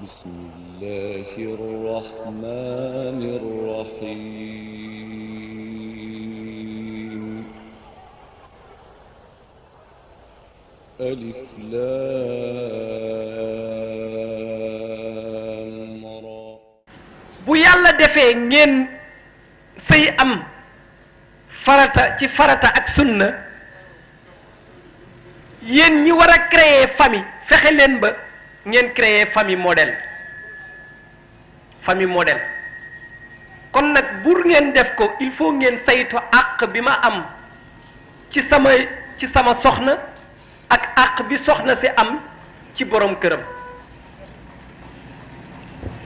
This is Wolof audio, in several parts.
بسم الله الرحمن الرحيم ألف لام را bu yàlla defee ngeen sëy am farata ci farata ak sunna yéen ñi war a créer famille fexe leen ba ngeen créer famille modèle kon nag bur ngeen def ko il faut ngeen saytu àq bi ma am ci sama soxna ak àq bi soxna si am ci borom këram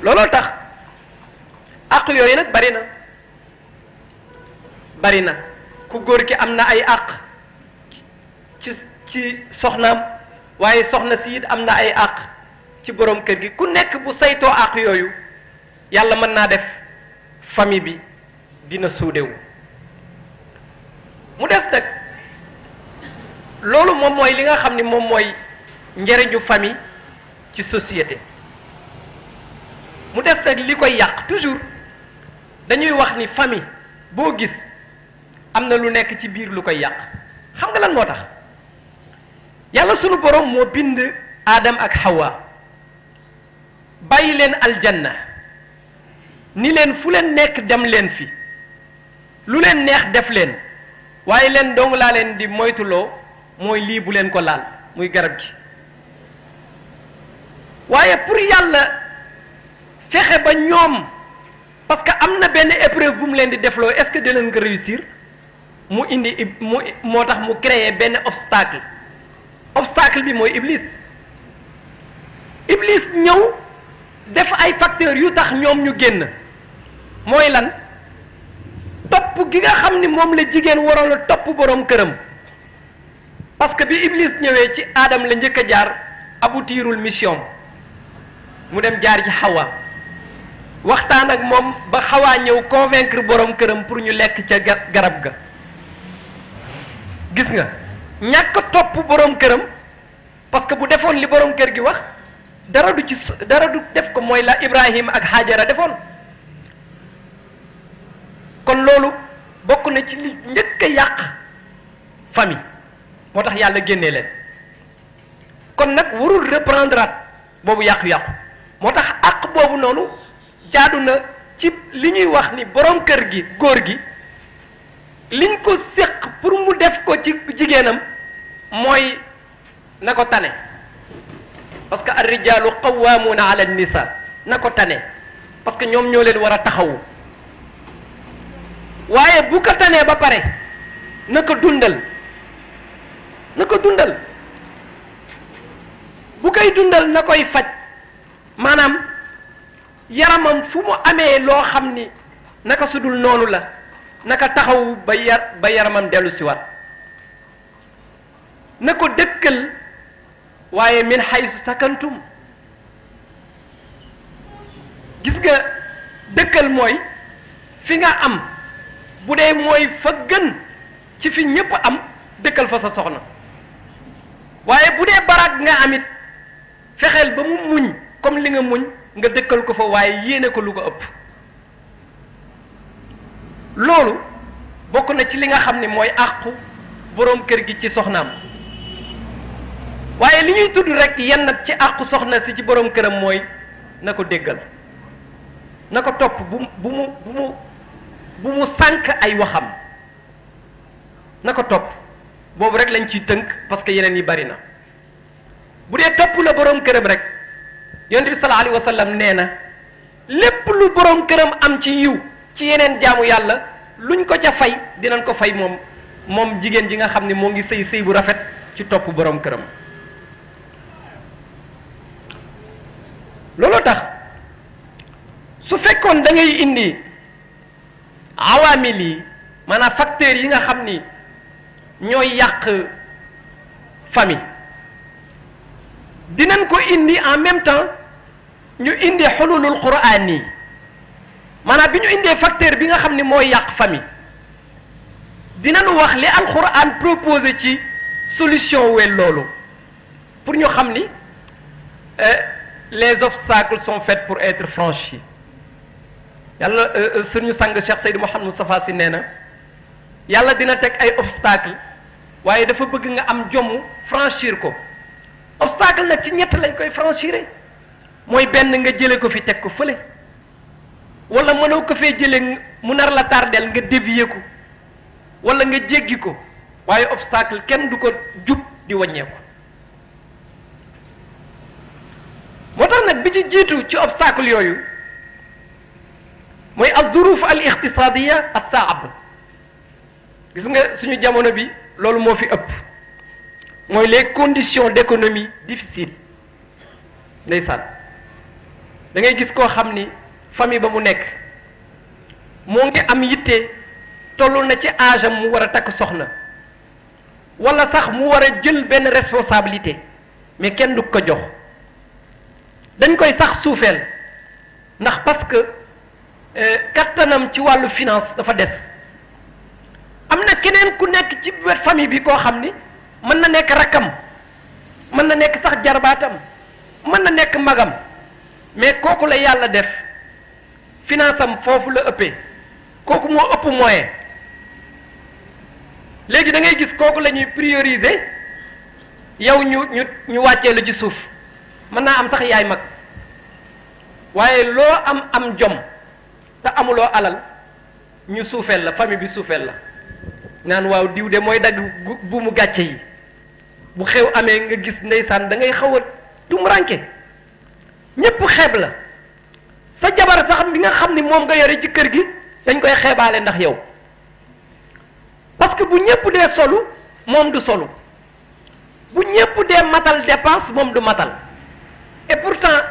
looloo tax àq yooyu nag bari na ku góor ki am na ay àq ci soxnaam waaye soxna si it am na ay àq ci borom kër gi ku nekk bu saytoo àq yooyu yàlla mën naa def famille bi dina suudewu mu des nag loolu moom mooy li nga xam ni moom mooy njëriñu famille ci société mu des nag li koy yàq toujours dañuy wax ni famille boo gis am na lu nekk ci biir lu koy yàq xam nga lan moo tax yàlla sunu borom moo bind Adam ak Hawa bàyyi leen aljanna ni leen fu leen nekk dem leen fi lu leen neex def leen waaye leen dong laa leen di moytuloo mooy lii bu leen ko laal muy garab gi waaye pour yàlla fexe ba ñoom parce que am na benn épreuve bu mu leen di defloo est-ce que dinañ ko réussir mu indi moo tax mu créer benn obstacle bi mooy iblis ñëw def ay facteurs yu tax ñoom ñu génn mooy lan topp gi nga xam ni moom la jigéen waroon a topp boroom këram parce que bi iblis ñëwee ci Adam la njëkk a jaar aboutirul mission mu dem jaar ci Hawa waxtaan ak moom ba Hawa ñëw convaincre boroom këram pour ñu lekk ca garab ga gis nga ñàkk topp boroom këram parce que bu defoon li boroom kër gi wax dara du def ko mooy la Ibrahim ak Hajara defoon kon loolu bokk na ci li njëkk a yàq famille moo tax yàlla génnee leen kon nag warul reprendre at boobu yàqu-yàqu moo tax àq boobu noonu jaadu na ci li ñuy wax ni boroom kër gi góor gi liñ ko séq pour mu def ko ci jigéenam mooy na ko tane parce que ar-rijaalu qawwaamuuna ala an-nisaa na ko tane parce que ñoom ñoo leen war a taxawu waaye bu ko tanee ba pare na ko dundal bu koy dundal na koy faj maanaam yaramam fu mu amee loo xam ni naka sudul noonu la naka taxaw ba yaramam dellu si waat na ko dëkkal waaye min haysu sakantum gis nga dëkkal mooy fi nga am bu dee mooy fa gën ci fi ñépp am dëkkal fa sa soxna waaye bu dee baraag nga amit fexeel ba mu muñ comme li nga muñ nga dëkkal ko fa waaye yéene ko lu ko ëpp loolu bokk na ci li nga xam ne mooy àqu boroom kër gi ci soxnaam waaye li ñuy tudd rek yenn ci àqu soxna si ci boroom këram mooy na ko déggal na ko topp bu mu sànk ay waxam na ko topp boobu rek lañ ciy tënk parce que yeneen yi bari na bu dee topp la boroom këram rek yonent bi sallallahu alayhi wa sallam nee na lépp lu boroom këram am ci yiw ci yeneen jaamu yàlla luñ ko ca fay dinañ ko fay moom jigéen ji nga xam ne moo ngi sëy bu rafet ci topp boroom këram looloo tax su fekkoon da ngay indi awaamil yi maanaam facteurs yi nga xam ni ñooy yàq famille dinañ ko indi en même temps ñu indi xululul quraan yi maanaam bi ñu indee facteur bi nga xam ni mooy yàq famille dinañu wax li alquran proposé ci solution wel loolu pour ñu xam ni les obstacles sont faits pour être franchis yàlla suñu sang Cheikh Seydou Mouhamed Moustapha Sy nee na yàlla dina teg ay obstacle waaye dafa bëgg nga am jomm franchir ko obstacle nag ci ñett lañ koy franchir mooy benn nga jële ko fi teg ko fële wala mënoo ko fee jële mu nar la tardel nga dévier ko wala nga jéggi ko waaye obstacle kenn du ko jub di wàññeeku moo tax nag bi ci jiitu ci obstacle yooyu mooy al duruf al iqtisadiya as saab gis nga suñu jamono bi loolu moo fi ëpp mooy les conditions d'économie difficiles ndeysaan da ngay gis koo xam ni famille ba mu nekk moo ngi am yitte toll na ci âge am mu war a takk soxna wala sax mu war a jël benn responsabilité mais kenn du ko jox dañ koy sax suufeel ndax parce que kattanam ci wàllu finance dafa des am na keneen ku nekk ci wet famille bi koo xam ni mën na nekk rakkam mën na nekk sax jarbaatam mën na nekk magam mais kooku la yàlla def finance am foofu la ëppee kooku moo ëpp moyen léegi da ngay gis kooku la ñuy prioriser yow ñu wàccee la ci suuf mën naa am sax yaay mag waaye loo am jom te amuloo alal ñu suufeel la famille bi suufeel la naan waaw diw de mooy dagg bu mu gàcce yi bu xew amee nga gis ndeysaan da ngay xaw a tumranke ñépp xeeb la sa jabar sax bi nga xam ni moom nga yore ci kër gi dañ koy xeebaale ndax yow parce que bu ñépp dee solu moom du solu bu ñépp dee matal dépense moom du matal et pourtant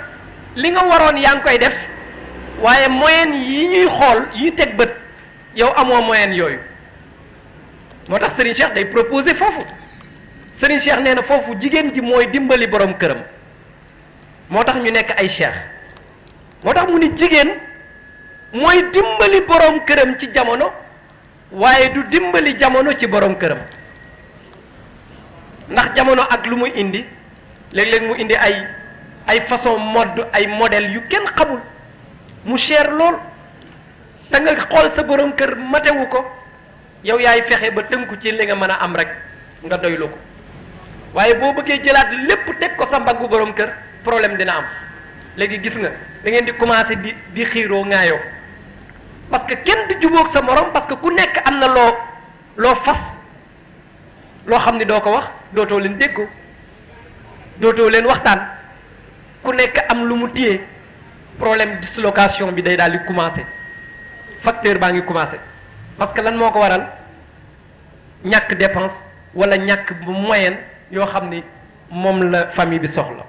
li nga waroon yaa ngi koy def waaye moyen yi ñuy xool yi teg bët yow amoo moyen yooyu moo tax Serigne Cheikh day proposer foofu Serigne Cheikh nee na foofu jigéen ji mooy dimbali borom këram moo tax ñu nekk ay cheikh moo tax mu ni jigéen mooy dimbali borom këram ci jamono waaye du dimbali jamono ci borom këram ndax jamono ak lu muy indi léeg-léeg mu indi ay façon mode ay modèle yu kenn xamul mu cher lool te nga xool sa borom kër matewu ko yow yaay fexe ba tënku ci li nga mën a am rek nga doylu ko waaye boo bëggee jëlaat lépp teg ko sa mbaggu borom kër problème dina am léegi gis nga da ngeen di commencer di xiiroo ŋaayoo parce que kenn du jubóog sa morom parce que ku nekk am na loo fas loo xam ni doo ko wax dootoo leen déggoo dootoo leen waxtaan ku nekk am lu mu téye problème dislocation bi day daal di commencer facteur baa ngi commencer parce que lan moo ko waral ñàkk dépense wala ñàkk moyen yoo xam ni moom la famille bi soxla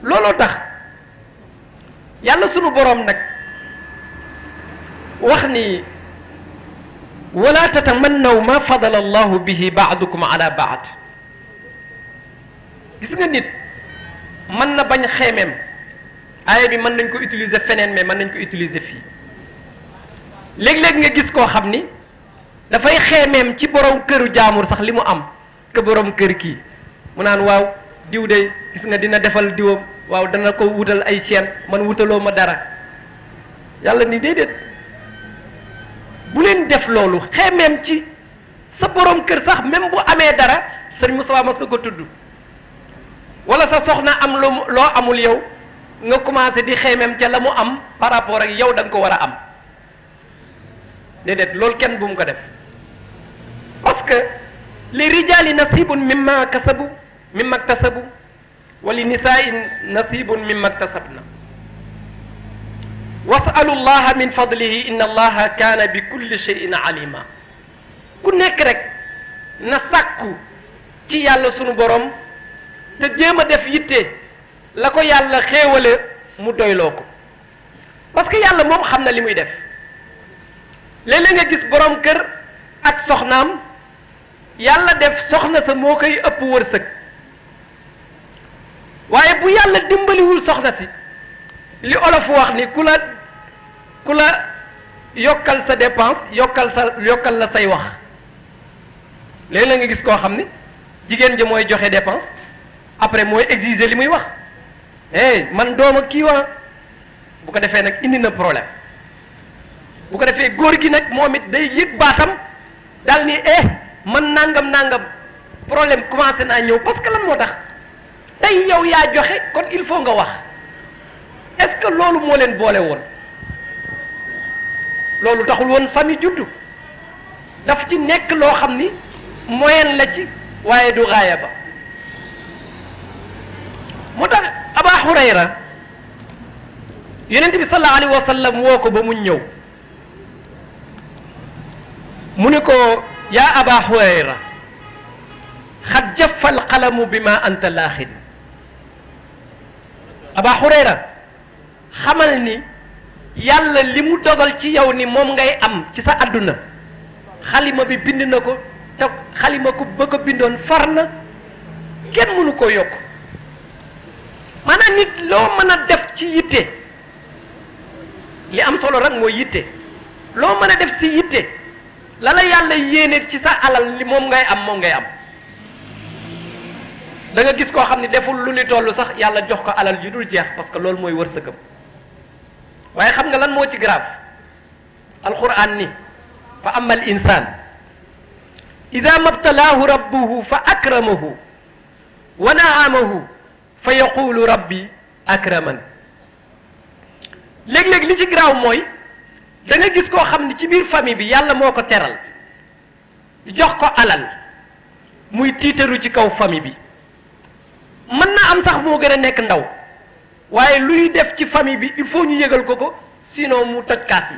looloo tax yàlla sunu boroom nag wax ni wala tatamannaw ma fadala allahu bihi baadukum ala baad gis nga nit mën na bañ xeemeem aaya bi mën nañ ko utiliser feneen mais mën nañ ko utiliser fii léeg-léeg nga gis koo xam ni dafay xeemeem ci borom këru jaamur sax li mu am que borom kër kii mu naan waaw diw de gis nga dina defal diwam waaw dana ko wutal ay chaîne man wutaloo ma dara yàlla ni déedéet bu leen def loolu xeemeem ci sa borom kër sax même bu amee dara sëñ Moussa mas na ko tudd wala sa soxna am loo amul yow nga commencé di xeemeem ca la mu am par rapport ak yow da nga ko war a am déedéet loolu kenn bu mu ko def parce que li rijaali nasibun mimma kasabu mimma ktasabu wa li nisaai nasibun mimma ktasabna wasalu llaha min fadlihi inna allaha kaana bi kulli cheyin alima ku nekk rek na sàkku ci yàlla sunu borom te jéem a def yitte la ko yàlla xéewale mu doyloo ko parce que yàlla moom xam na li muy def léeg-léeg nga gis borom kër ak soxnaam yàlla def soxna sa moo koy ëpp wërsëg waaye bu yàlla dimbaliwul soxna si li olof wax ni ku la yokkal sa dépense yokkal la say wax léeg-léeg nga gis koo xam ni jigéen ji mooy joxe dépense après mooy exiger li muy wax man dooma kii waa bu ko defee nag indi na problème bu ko defee góor gi nag moom it day yëg baatam daal ni man nangam problème commencé naa ñëw parce que lan moo tax tey yow yaa joxe kon il faut nga wax est-ce que loolu moo leen boole woon loolu taxul woon famille juddu daf ci nekk loo xam ni moyen la ci waaye du gaaya ba moo tax Aba Hurayra yonent bi sallallahu alayhi wa sallam woo ko ba mu ñëw mu ni ko yaa Aba Hurayra xad jaffa alqalamu bima anta laaxin Aba Hurayra xamal ni yàlla li mu dogal ci yow ni moom ngay am ci sa àdduna xalima bi bind na ko te xalima ko ba ko bindoon far na kenn mënu koo yokk maanaam nit loo mën a def ci yitte li am solo rek mooy yitte loo mën a def ci yitte la la yàlla yéene ci sa alal li moom ngay am da nga gis koo xam ne deful lu ni toll sax yàlla jox ko alal ju dul jeex parce que loolu mooy wërsëgam waaye xam nga lan moo ci grave alquran ni fa ama al insan ida mabtalaahu rabbuhu fa akramahu wa naamahu fa yaqulu rabbi akraman léeg-léeg li ci grave mooy da nga gis koo xam ne ci biir famille bi yàlla moo ko teral jox ko alal muy tiitaru ci kaw famille bi mën na am sax moo gën a nekk ndaw waaye luy def ci famille bi il faut ñu yëgal ko sinon mu toj kaas yi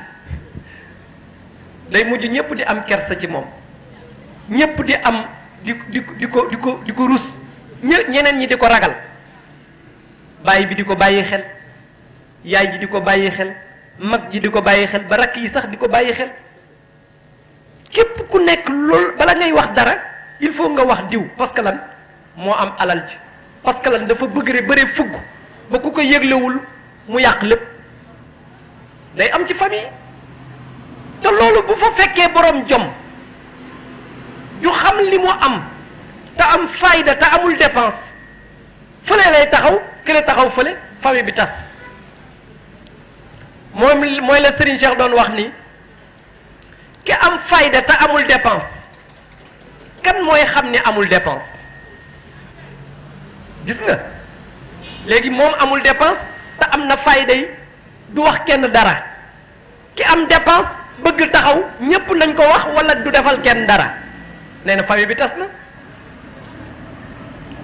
day mujj ñëpp di am kersa ci moom ñëpp di am di ko rus ñeneen ñi di ko ragal baay bi di ko bàyyi xel yaay ji di ko bàyyi xel mag ji di ko bàyyi xel ba rakk yi sax di ko bàyyi xel képp ku nekk lool bala ngay wax dara il faut nga wax diw parce que lan moo am alal ji parce que lan dafa bëgg bëre fugg ba ku ko yëglewul mu yàq lépp day am ci famille te loolu bu fa fekkee borom jom ju xam li mu am te am fayda te amul dépense fële lay taxaw kële taxaw fële famille bi tas mooy la Serigne Cheikh doon wax ni ki am fayda te amul dépense kan mooy xam ni amul dépense gis nga léegi moom amul dépense te am na fayda yi du wax kenn dara ki am dépense bëgg taxaw ñépp nañ ko wax wala du defal kenn dara nee na famille bi tas na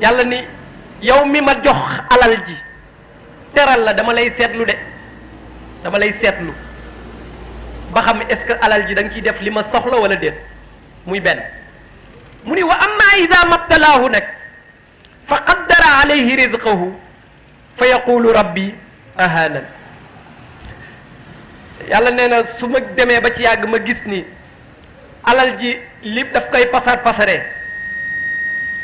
yàlla ni yow mi ma jox alal ji teral la dama lay seetlu de dama lay seetlu ba xam est-ce que alal ji da nga ciy def li ma soxla wala déet muy benn mu ni wa amma ida mabtalaahu nag fa qaddara alayhi rizqahu fa yaqulu rabbi ahanan yàlla nee na su ma demee ba ci yàgg ma gis ni alal ji li daf koy pasaree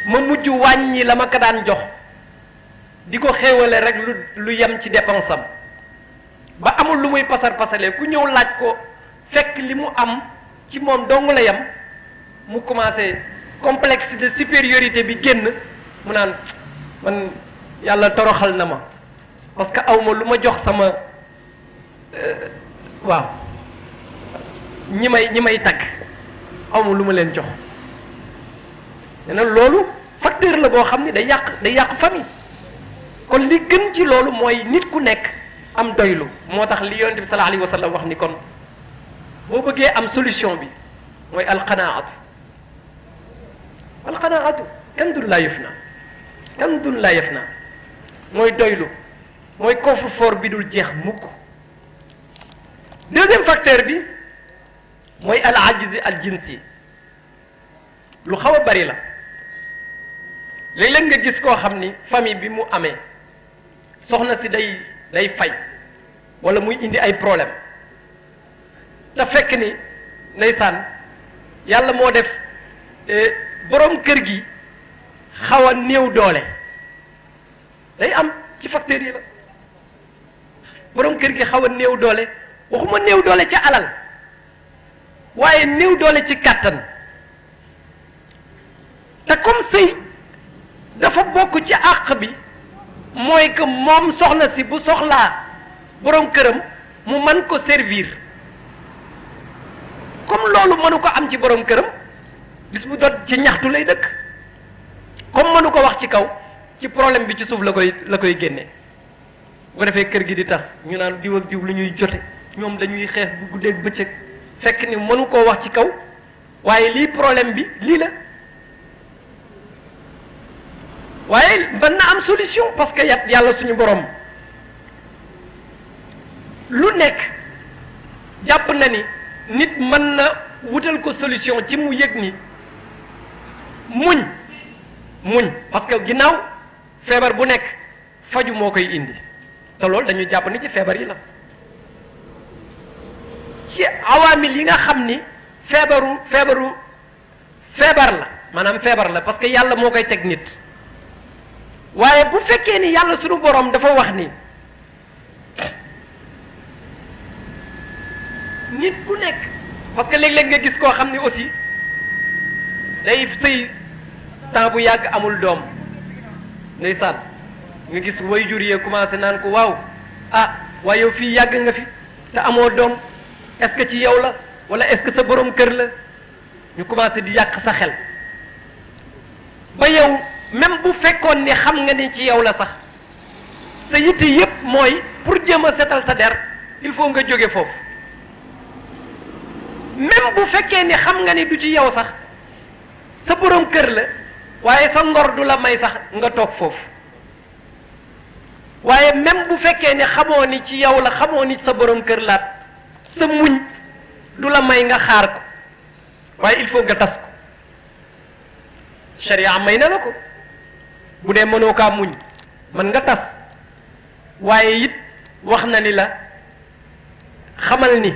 ma mujj wàññi la ma ko daan jox di ko xéewale rek lu yem ci dépense am ba amul lu muy pasaree ku ñëw laaj ko fekk li mu am ci moom dong la yem mu commencé complexe de supériorité bi génn mu naan man yàlla toroxal na ma parce que awma lu ma jox sama waaw ñi may tagg awma lu ma leen jox nee na loolu facteur la boo xam ni day yàq famille kon li gën ci loolu mooy nit ku nekk am doylu moo tax li yonent bi sallallahu alayhi wa sallam wax ni kon boo bëggee am solution bi mooy alqanaatu kanzun laa yafnaa kanzun laa yafnaa mooy doylu mooy coffre-fort bi dul jeex mukk deuxième facteur bi mooy al ajzi al jinsi lu xaw a bari la léeg-léeg nga gis koo xam ni famille bi mu amee soxna si day fay wala muy indi ay problème te fekk ni ndeysaan yàlla moo def borom kër gi xaw a néew doole day am ci facteurs yi la borom kër gi xaw a néew doole waxuma néew doole ci alal waaye néew doole ci kàttan te comme sëy dafa bokk ci àq bi mooy que moom soxna si bu soxlaa borom këram mu mën ko servir comme loolu mënu ko am ci borom këram bis bu dot ci ñaxtu lay dëkk comme mënu ko wax ci kaw ci problème bi ci suuf la koy génne bu ko defee kër gi di tas ñu naan diw ak diw lu ñuy jote ñoom dañuy xeex bu guddeeg bëccëg fekk ni mënu koo wax ci kaw waaye lii problème bi lii la waaye mën na am solution parce que yàlla suñu borom lu nekk jàpp na ni nit mën na wutal ko solution ci mu yëg ni muñ parce que ginnaaw feebar bu nekk faju moo koy indi te loolu dañuy jàpp ni ci feebar yi la ci awaamil yi nga xam ni feebar la maanaam feebar la parce que yàlla moo koy teg nit waaye bu fekkee ni yàlla suñu borom dafa wax ni nit ku nekk parce que léeg-léeg nga gis koo xam ni aussi day sëy temps bu yàgg amul doom ndeysaan nga gis waajur yee commencé naan ko waaw waaye yow fii yàgg nga fi te amoo doom est-ce que ci yow la wala est-ce que sa borom kër la ñu commencé di yàq sa xel ba yow même bu fekkoon ni xam nga ni ci yow la sax sa yitte yépp mooy pour jéem a setal sa der il faut nga jóge foofu même bu fekkee ni xam nga ni du ci yow sax sa borom kër la waaye sa ngor du la may sax nga toog foofu waaye même bu fekkee ni xamoo ni ci yow la xamoo ni sa borom kër laat sa muñ du la may nga xaar ko waaye il faut nga tas ko sharia may na la ko bu dee mënoo kaa muñ mën nga tas waaye it wax na ni la xamal ni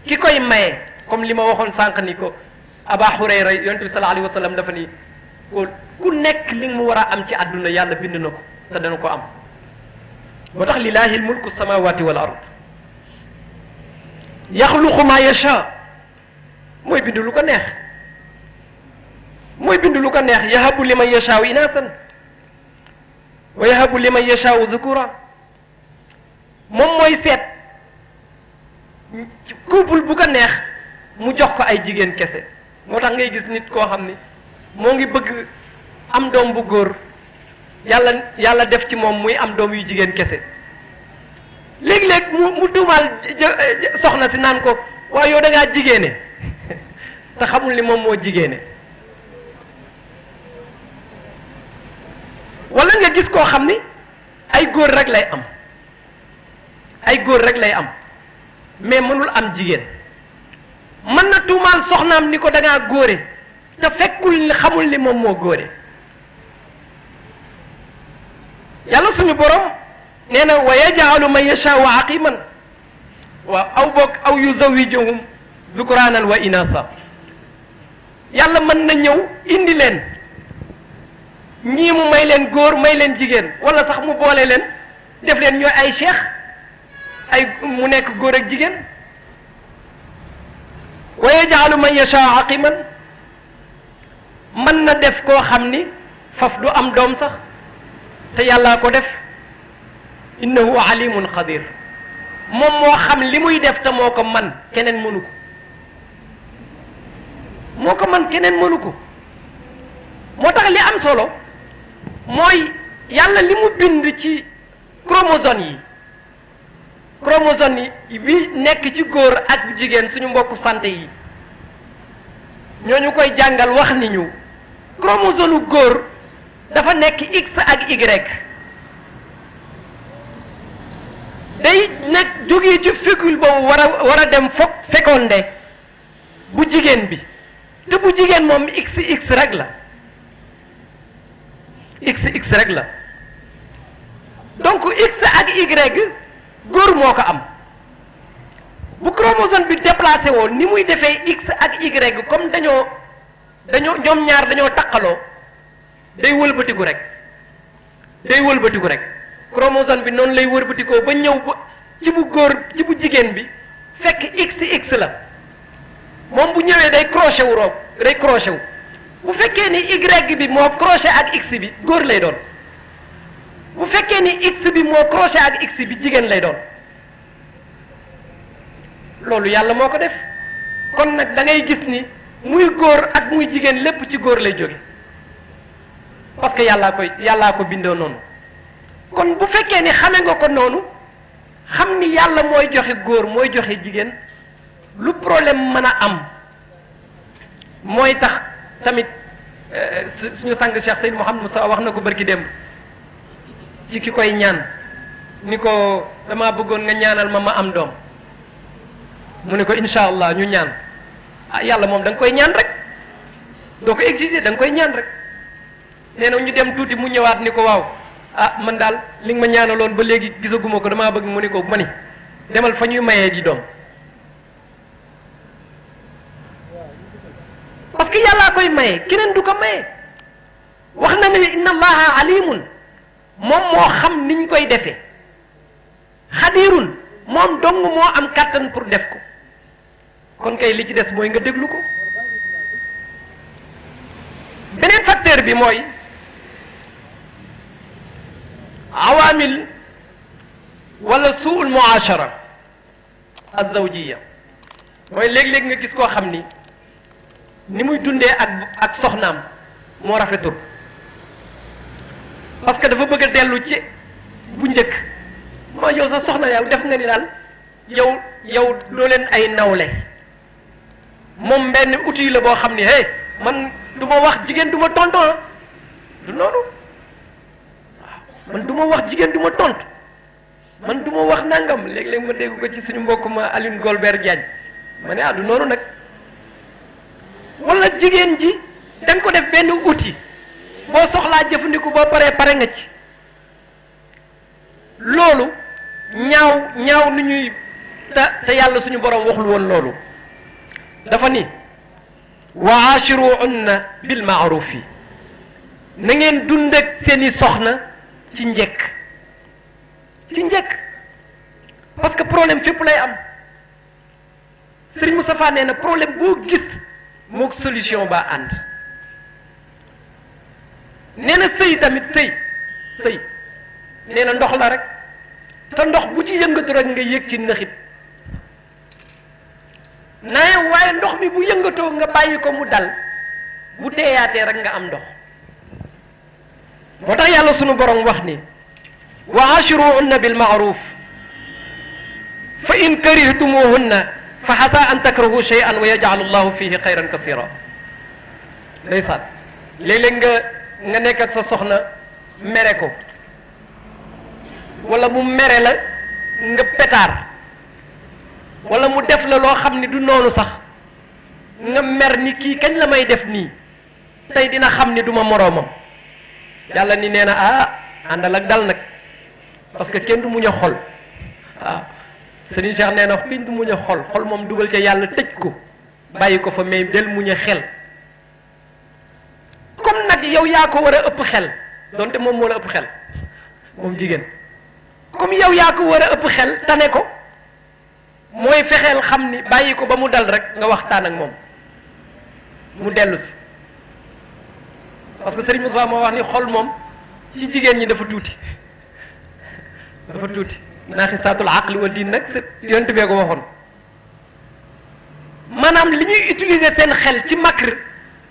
ki koy maye comme li ma waxoon sànq ni ko Aba Hurayra yonent bi sallallahu alayhi wa sallam dafa ni ko ku nekk li mu war a am ci àdduna yàlla bind na ko te dana ko am moo tax lillahi mulku samawati wal ard yaxluqu ma yasha mooy bind lu ko neex yahabu liman yashaau inaasan wa yahabu liman yashaau dhukura moom mooy seet couple bu ko neex mu jox ko ay jigéen kese moo tax ngay gis nit koo xam ni moo ngi bëgg am doom bu góor yàlla def ci moom muy am doom yu jigéen kese léeg-léeg mu tuumaal soxna si naan ko waaw yow da ngaa jigéene te xamul ni moom moo jigéene wala nga gis koo xam ni ay góor rek lay am mais mënul am jigéen mën na tuumaal soxnaam ni ko da ngaa góore te fekkul ni xamul ni moom moo góore yàlla suñu borom nee na wa yaj'alu man yashaa'u aqiman waaw aw yuzawwijuhum dhukranan wa inatha yàlla mën na ñëw indi leen ñii mu may leen góor may leen jigéen wala sax mu boole leen def leen ñooy ay cheikh mu nekk góor ak jigéen wa yaj'alu man yashaa'u aqiman mën na def koo xam ni faf du am doom sax te yàllaa ko def innahu alimun qadir moom moo xam li muy def te moo ko man keneen mënu ko moo tax li am solo mooy yàlla li mu bind ci chromosome yi bi nekk ci góor ak jigéen suñu mbokku santé yi ñooñu koy jàngal wax ni ñu chromosome góor dafa nekk X ak Y day nekk jógee ci fécule boobu war a dem fécondé bu jigéen bi te bu jigéen moom XX rek la XX rek la donc X ak Y góor moo ko am bu chromosome bi déplacé woon ni muy defee X ak Y comme dañoo ñoom ñaar dañoo taqaloo day wëlbatiku rek chromosome bi noonu lay wëlbatikoo ba ñëw ba ci bu góor ci bu jigéen bi fekk XX la moom bu ñëwee day crochet wu bu fekkee ni y bi moo crochet ak x bi góor lay doon bu fekkee ni x bi moo crochet ak x bi jigéen lay doon loolu yàlla moo ko def kon nag da ngay gis ni muy góor ak muy jigéen lépp ci góor lay jóge parce que yàllaa ko bindoo noonu kon bu fekkee ni xame nga ko noonu xam ni yàlla mooy joxe góor mooy joxe jigéen lu problème mën a am mooy tax tamit suñu sang Cheikh Seydou Mouhamed Moussa wax na ko barki démb ci ki koy ñaan ni ko dama bëggoon nga ñaanal ma am doom mu ne ko incha allah ñu ñaan ah yàlla moom da nga koy ñaan rek doo ko exiger da nga koy ñaan rek nee na ñu dem tuuti mu ñëwaat ni ko waaw ah man daal li nga ma ñaanaloon ba léegi gisaguma ko damaa bëgg mu ni ko ma ni demal fa ñuy mayee ji doom parce que yàllaa koy maye keneen du ko maye wax na ne inna allaha alimun moom moo xam niñ koy defee xadirun moom dong moo am kàttan pour def ko kon kay li ci des mooy nga déglu ko beneen facteur bi mooy awaamil wala suul muashara azawjiya mooy léeg-léeg nga gis koo xam ni muy dundee ak soxnaam moo rafetul parce que dafa bëgg a dellu ci bu njëkk moo yow sa soxna yow def nga ni daal yow doo leen ay nawle moom benn outil la boo xam ni hey man du ma wax jigéen du ma tonton du noonu waaw man du ma wax jigéen du ma tontu man du ma wax nangam léeg-léeg ma dégg ko ci suñu mbokk ma Aline Golbert Diagne ma ne du noonu nag wala jigéen ji da nga ko def benn outil boo soxlaa jëfandiku boo pare nga ci loolu ñaaw ni ñuy te yàlla suñu borom waxul woon loolu dafa ni wa aashiruhunna bil maarufi na ngeen dund ak seeni soxna ci njëkk parce que problème fépp lay am Serigne Moustapha nee na problème boo gis mook solution ba ànd nee na sëy tamit sëy nee na ndox la rek te ndox bu ci yëngatu rek nga yëg ci nëxit waaye ndox mi bu yëngatoo nga bàyyi ko mu dal bu teeyaatee rek nga am ndox moo tax yàlla sunu borom wax ni wa ashiruhunna bil ma'ruf fa in karihtumuhunna fa xasa an takrahu shay'an wa yaj'alu llahu fihi xayran kasira ndeysaan léeg-léeg nga nekk ak sa soxna mere ko wala mu mere la nga pétaar wala mu def la loo xam ni du noonu sax nga mer ni kii kañ la may def nii tey dina xam ni du ma moroomam yàlla ni nee na àndal ak dal nag parce que kenn du muñ a xol waaw Sëriñ Cheikh nee na kenn du muñ a xol moom dugal ca yàlla tëj ko bàyyi ko fa mais del muñ a xel comme nag yow yaa ko war a ëpp xel donte moom moo la ëpp xel moom jigéen comme yow yaa ko war a ëpp xel tane ko mooy fexeel xam ni bàyyi ko ba mu dal rek nga waxtaan ak moom mu dellu si parce que Serigne Moussa moo wax ni xol moom ci jigéen ñi dafa tuuti naaxisaatul aqli wa diin nag yonent bee ko waxoon maanaam li ñuy utiliser seen xel ci makr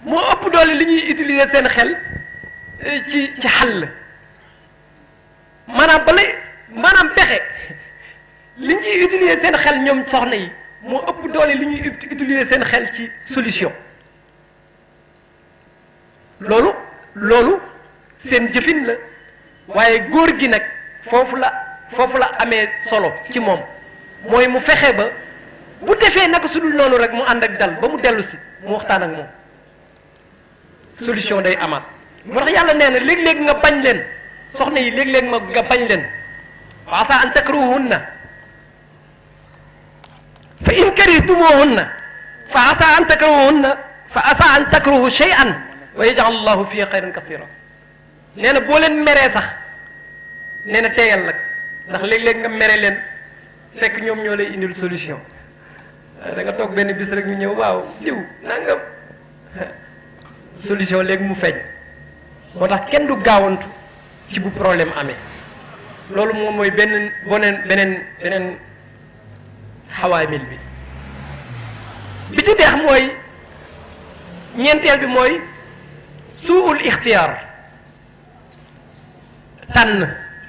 moo ëpp doole li ñuy utiliser seen xel ci xàll maanaam pexe li ñu ciy utiliser seen xel ñoom soxna yi moo ëpp doole li ñuy utiliser seen xel ci solution loolu seen jëfin la waaye góor gi nag foofu la amee solo ci moom mooy mu fexe ba bu defee naka su dul noonu rek mu ànd ak dal ba mu dellu si mu waxtaan ak moom solution day amaat moo tax yàlla nee na léeg-léeg nga bañ leen soxna yi léeg-léeg nga bañ leen fa asa an takruhunna fa in karihtumuhunna fa asa an takruhu shay'an wa yaj'al allahu fihi xayran kasira nee na boo leen meree sax nee na teeyal nag ndax léeg-léeg nga mere leen fekk ñoom ñoo lay indil solution da nga toog benn bis rek ñu ñëw waaw diw nangam solution léegi mu feeñ moo tax kenn du gaawantu ci bu problème amee loolu moom mooy beneen xawaamil bi ci deex mooy ñeenteel bi mooy suul ixtiyaar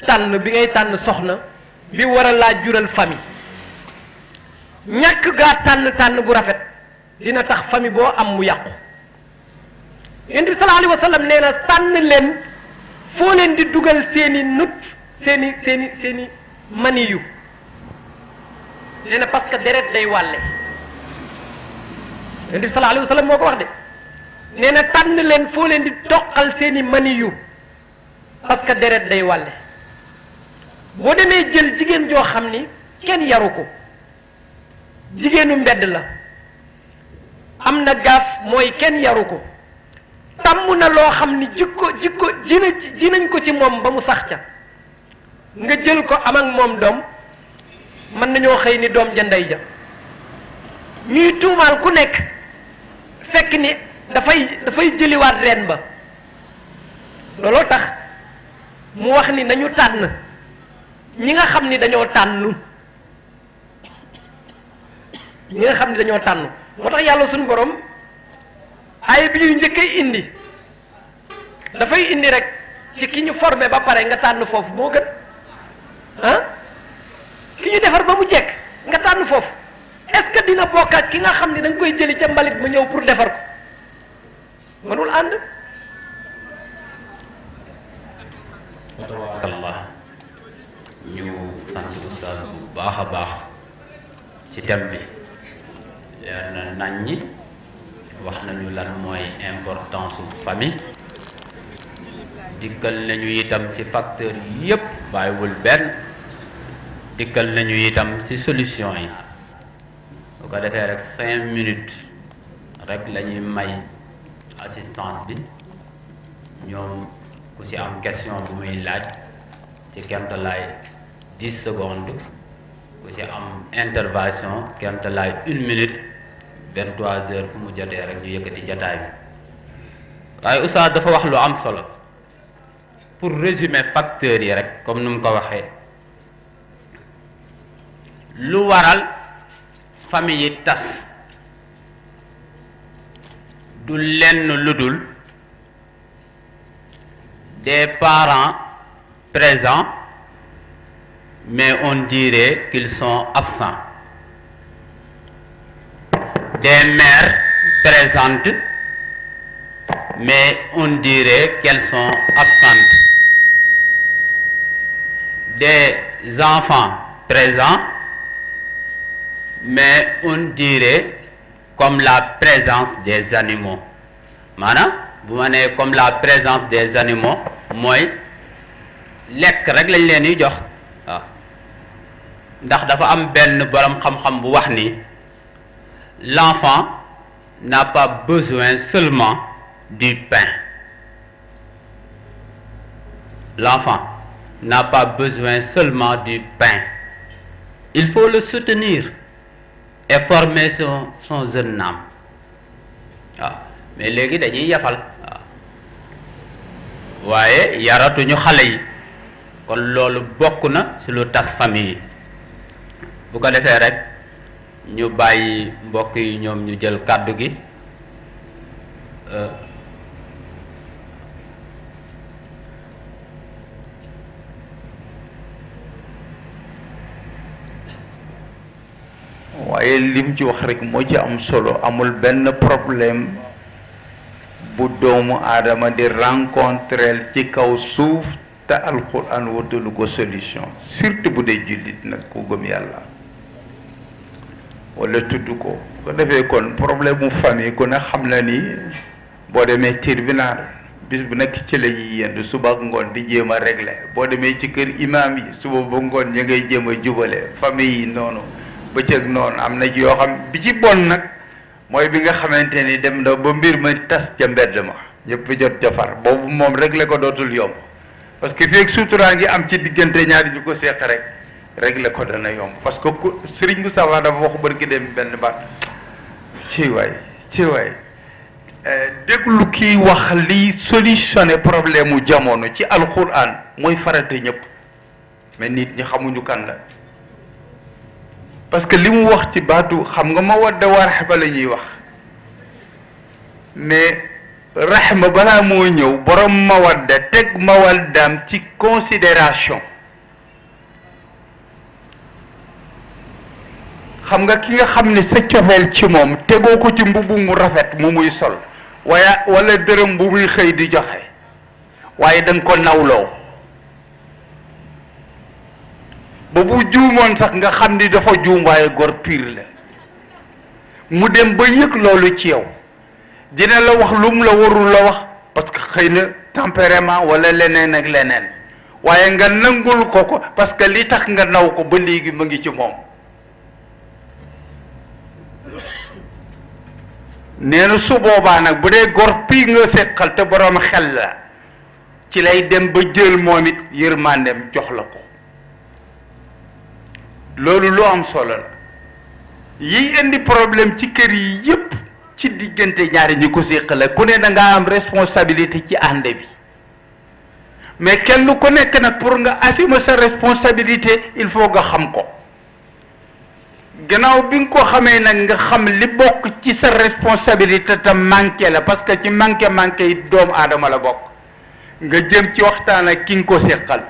tànn bi ngay tànn soxna bi war a laa jural famille ñàkk gaa tànn bu rafet dina tax famille boo am mu yàqu yonent bi sallallahu alayhi wa sallam nee na tànn leen foo leen di dugal seeni nut seeni maniyu nee na parce que deret day wàlle yonent bi sallallahu alayhi wa sallam moo ko wax de nee na tànn leen foo leen di toqal seeni maniyu parce que deret day wàlle boo demee jël jigéen joo xam ni kenn yaru ko jigéenu mbedd la am na gaaf mooy kenn yaru ko tàmm na loo xam ni jikko ji nañ ko ci moom ba mu sax ca nga jël ko am ak moom doom mën nañoo xëy ni doom ja ndey ja ñuy tuumaal ku nekk fekk ni dafay jëliwaat reen ba looloo tax mu wax ni nañu tànn ñi nga xam ni dañoo tànn moo tax yàlla suñu borom ay bi ñuy njëkk a indi dafay indi rek ci ki ñu formé ba pare nga tànn foofu moo gën ki ñu defar ba mu jekk nga tànn foofu est-ce que dina bokk ak ki nga xam ni da nga koy jëli ca mbalit ma ñëw pour defar ko mënul ànd. tabarakallah ñu sant ustaas bu baax a baax ci thème bi leer na nañ ñi wax nañu lan mooy importance su famille dikkal nañu itam ci facteur yépp bàyyiwul benn dikkal nañu itam ci solution yi bu ko defee rek 5 minutes rek la ñuy may assistance bi ñoom ku ci am question bu muy laaj ci kemtalaay 10 secondes ku ci am intervention kemtalaay 1 minute 23 heures fu mu jotee rek ñu yëkkati jataay bi waaye oustaz dafa wax lu am solo pour résumer facteurs yi rek comme ni mu ko waxee lu waral famille yi tas du lenn lu dul des parents présents mais on dirait qu'ils sont absents, des mères présentes mais on dirait qu'elles sont absentes, des enfants présents mais on dirait comme la présence des animaux. Maanaam bu ma nee comme la présence des animaux mooy lekk rek lañ leen di jox waaw ndax dafa am benn borom xam-xam bu wax ni l'enfant n'a pas besoin seulement du pain. L'enfant n'a pas besoin seulement du pain. Il faut le soutenir et former son jeune âme waaw mais léegi dañuy yafal waaw waaye yaratuñu xale yi kon loolu bokk na ci lu tas famille yi bu ko defee rek ñu bàyyi mbokk yi ñoom ñu jël kàddu gi waaye lim ci wax rek moo ci am solo amul benn problème bu doomu aadama di rencontreel ci kaw suuf te alquran wutalu ko solution surtout bu dee jullit nag ku gëm yàlla wala tudd ko bu ko defee kon problème mu famille ku ne xam na ni boo demee tribunal bis bu nekk ci la ñuy yendu suba ak ngoon di jéem a régler boo demee ci kër imaam yi suba ba ngoon ñu ngay jéem a jubale famille yi noonu bëccëg noonu am na ci yoo xam bi ci bon nag mooy bi nga xamante ni dem na ba mbir ma tas ca mbedd ma ñëpp jot jafar boobu moom régler ko dootul yomb parce que fii ak suturaa ngi am ci diggante ñaari ñu ko seq rek régler ko dana yomb parce que Serigne Moustapha dafa waxu barki dem benn baat ci waay déglu kii wax li solutionné problème mu jamono ci alquran mooy farata ñëpp mais nit ñi xamuñu kan la parce que li mu wax ci baatu xam nga mawadda wa rahma la ñuy wax mais rahma balaa moo ñëw borom mawadda teg mawaddaam ci considération xam nga ki nga xam ne sa cofeel ci moom tegoo ko ci mbubb mu rafet mu muy sol waaye wala dërëm bu muy xëy di joxe waaye da nga ko nawloo ba bu juumoon sax nga xam ni dafa juum waaye gor pire la mu dem ba yëg loolu ci yow dina la wax lum la warul la wax parce que xëy na tempérament wala leneen ak leneen waaye nga nangul ko parce que li tax nga naw ko ba léegi mu ngi ci moom nee na su boobaa nag bu dee gor pii nga seqal te boroom xel la ci lay dem ba jël moom it yërmandem jox la ko loolu lu am solo la yiy indi problème ci kër yi yépp ci diggante ñaari ñi ko seqal ku ne da ngaa am responsabilité ci ànd bi mais kenn ku nekk nag pour nga assumer sa responsabilité il faut nga xam ko gannaaw bi nga ko xamee nag nga xam li bokk ci sa responsabilité te manqué la parce que ci manqué yi doomu aadama la bokk nga jëm ci waxtaan ak ki nga ko seqal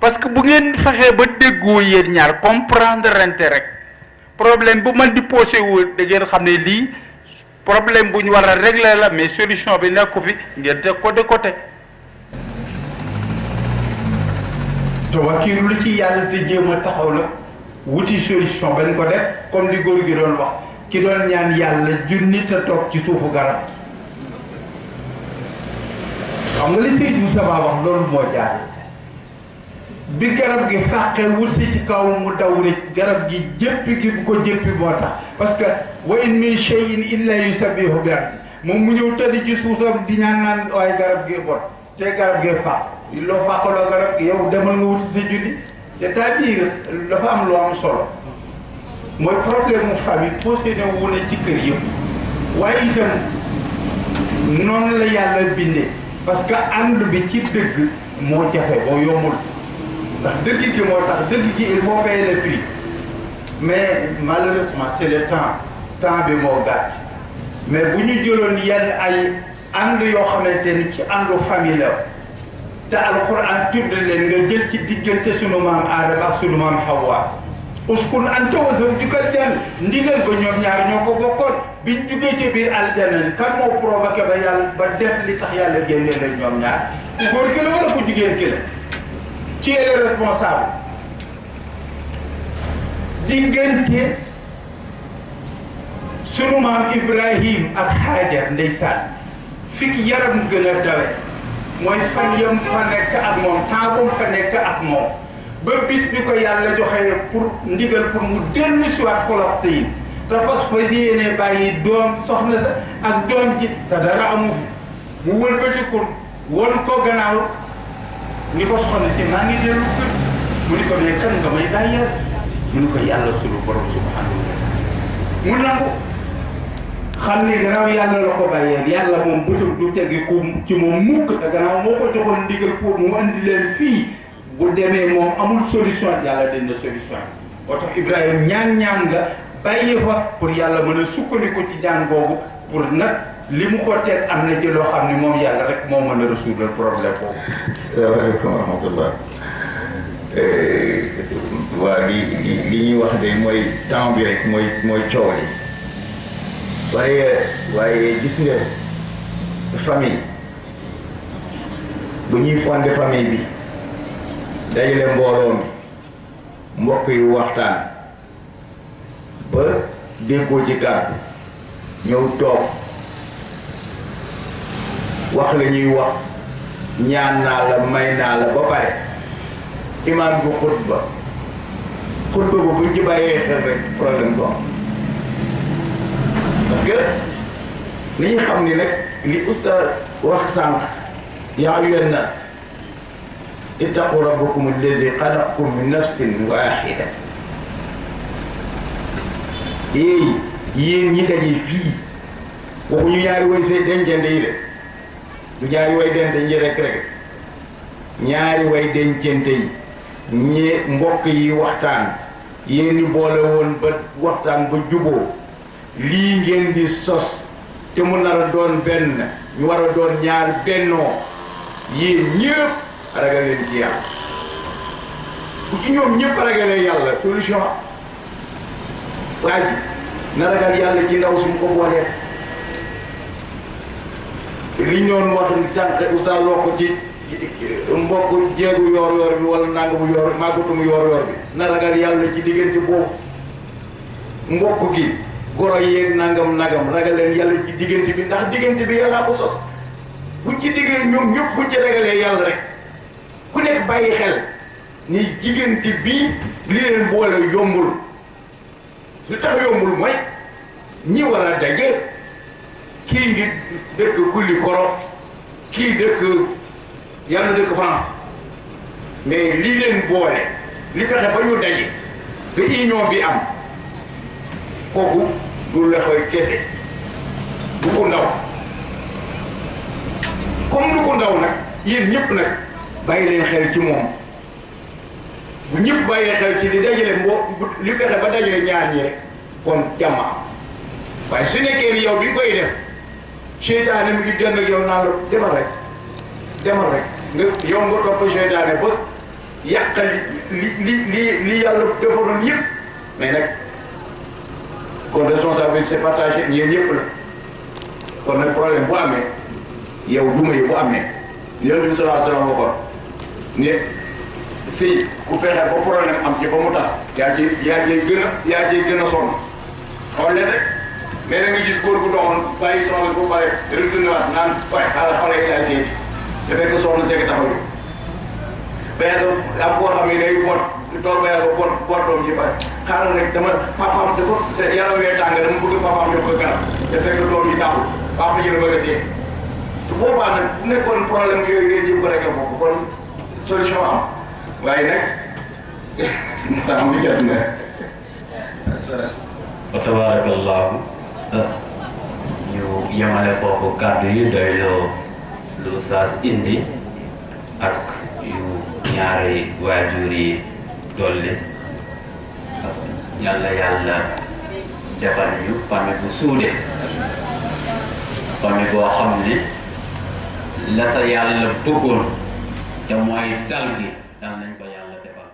parce que bu ngeen fexee ba déggoo yéen ñaar comprendre rente rek problème bu man di posé wu da ngeen xam ne lii problème bu ñu war a régler la mais solution bi nekku fi ngeen teg ko de côté. te wakiiru lu ci yàlla te jéem a taxaw la wuti solution bañ ko def comme li góor gi doon wax ki doon ñaan yàlla junni te toog ci suufu garab xam nga li Seydou Moussa wax loolu moo jaar bi garab gi fàqee wursi ci kaw mu daw rek garab gi jéppi gi bu ko jéppi moo tax parce que wa in min shay'in illa yusabbihu bihamdi moom mu ñëw tëdd ci suufam di ñaan naan waaye garab gi bon te garab gee fàq loo fàqaloo garab gi yow demal nga wuti sa junni c'est-à-dire dafa am lu am solo mooy problème mu famille posé na wu na ci kër yëpp waaye itam noonu la yàlla bindee parce que ànd bi ci dëgg moo jafe boo yombul ndax dëgg gi moo tax dëgg gi il faut payer le prix mais malheureusement c'est le temps bi moo gàtt mais bu ñu jëloon yenn ay ànd yoo xamante ni ci àndu famille la te alquran tudd leen nga jël ci diggante sunu maam Aadama ak sunu maam Hawa uskun anta wa zawjukal janna ndigal ba ñoom ñaar ñoo ko bokkoon biñ jugee ci biir aljanna ni kan moo provoqué ba yàlla ba def li tax yàlla génne leen ñoom ñaar ku góor ki la wala ku jigéen ki la qui est le responsable diggante sunu maam Ibrahim ak Hajar ndeysaan fi yaram gën a dawe mooy fan yam fa nekk ak moom temps bam fa nekk ak moom ba bis bi ko yàlla joxe pour ndigal pour mu dellu si waat Palestine yi te fas yéene bàyyi doom soxna sa ak doom ji te dara amu fi mu wëlbatiku won ko gannaaw ni ko soxna si maa ngi dellu kër mu ni ko mais kan nga may bàyyal mu ni ko yàlla sunu borom subhanahu wa taala mu nangu xam ne gannaaw yàlla la ko bàyyeel yàlla moom bëtam du tegi ku ci moom mukk te gannaaw moo ko joxoon ndigal pour mu andi leen fii bu demee moom amul solution yàlla dañ na solution moo tax Ibrahima ñaan nga bàyyi fa pour yàlla mën a sukkandiku ci ñaan boobu pour nag li mu ko teg am na ci loo xam ne moom yàlla rek moo mën a résoudre problème boobu. salaamaaleykum wa rahmatullah. waa li ñuy wax de mooy temps bi rek mooy coow li waaye gis nga famille bu ñuy fondé famille bi dajale mbooloo mi mbokk yi waxtaan ba déggoo ci kàddu ñëw toog wax la ñuy wax ñaan naa la may naa la ba pare imaam bu xutba ba buñ ci bàyyee xel rek problème ko parce que li ñu xam ni nag li ustaz wax sànq yaa ayyuhan naas ittaqu rabbakum alladi xalaqakum min nafsin waxida yéen ñi daje fii waxuñu ñaari way say dencante yi de du ñaari way dencante yi rek ñaari way dencante yi ñi mbokk yi waxtaan yéen ñi boole woon ba waxtaan ba juboo lii ngeen di sos te mu nar a doon benn ñu war a doon ñaar bennoo yéen ñëpp ragal leen ci yàlla ku ci ñoom ñëpp ragalee yàlla solution waaye na ragal yàlla ci ndaw suñu ko boolee li ñoon wax sànq Oustaz wax ko ci mbokk jeegu yoor bi wala nangamu yoor màggatum yoor bi na ragal yàlla ci diggante boobu mbokk gi goro yeeg nangam ragal leen yàlla ci diggante bi ndax diggante bi yàllaa ko sos buñ ci diggee ñoom ñëpp buñ ci ragalee yàlla rek ku nekk bàyyi xel ni diggante bii li leen boole yombul lu tax yombul mooy ñi war a daje kii ngi dëkk kulli koro kii dëkk yàlla dëkk France mais li leen boole li fexe ba ñu daje ba union bi am kooku du loxoy kese du ko ndaw comme du ko ndaw nag yéen ñëpp nag bàyyi leen xel ci moom bu ñëpp bàyyee xel ci li dajale li fexe ba dajale ñaar ñi rek kon jàmm am waaye su nekkee ni yow bi nga koy def seytaane mi ngi jënd ak yow naan la demal rek nga yow nga topp seytaane ba yàqal li yàlla defaroon yëpp mais nag kon responsabilité c'est partagé ñeen ñëpp la kon nag problème bu amee yow duma yi bu amee yonent bi sallallahu alayhi wa sallam waxoon ne sëy ku fexe ba problème am ci ba mu tas yaa ciy gën a sonn xool leen rek mais da nga gis góor gu doxoon bàyyi soxla bu pare retourné waat naan waaye xale yi laay seeti te fekk soxna seeg taxaw yi am koo xam ne day bot tool ba yàlla botoom ji pare xaaral rek dama papaam dafa yaram wee tàng dama bëgg papaam def ko garab te fekk doom ji taxul papa ji la bëgg a seet su boobaa nag bu nekkoon problème yooyu ngeen jëm ko rek bokk kon solution am waaye nag am li jot na wa tabarakallahu ñu yemale foofu kàddu yi doy loo lu Oustaz indi ak yu ñaari waajur yi dolli yàlla defal ñu famille bu suude famille boo xam ni la sa yàlla bëggoon te mooy dal gi dal nañ ko yàlla defal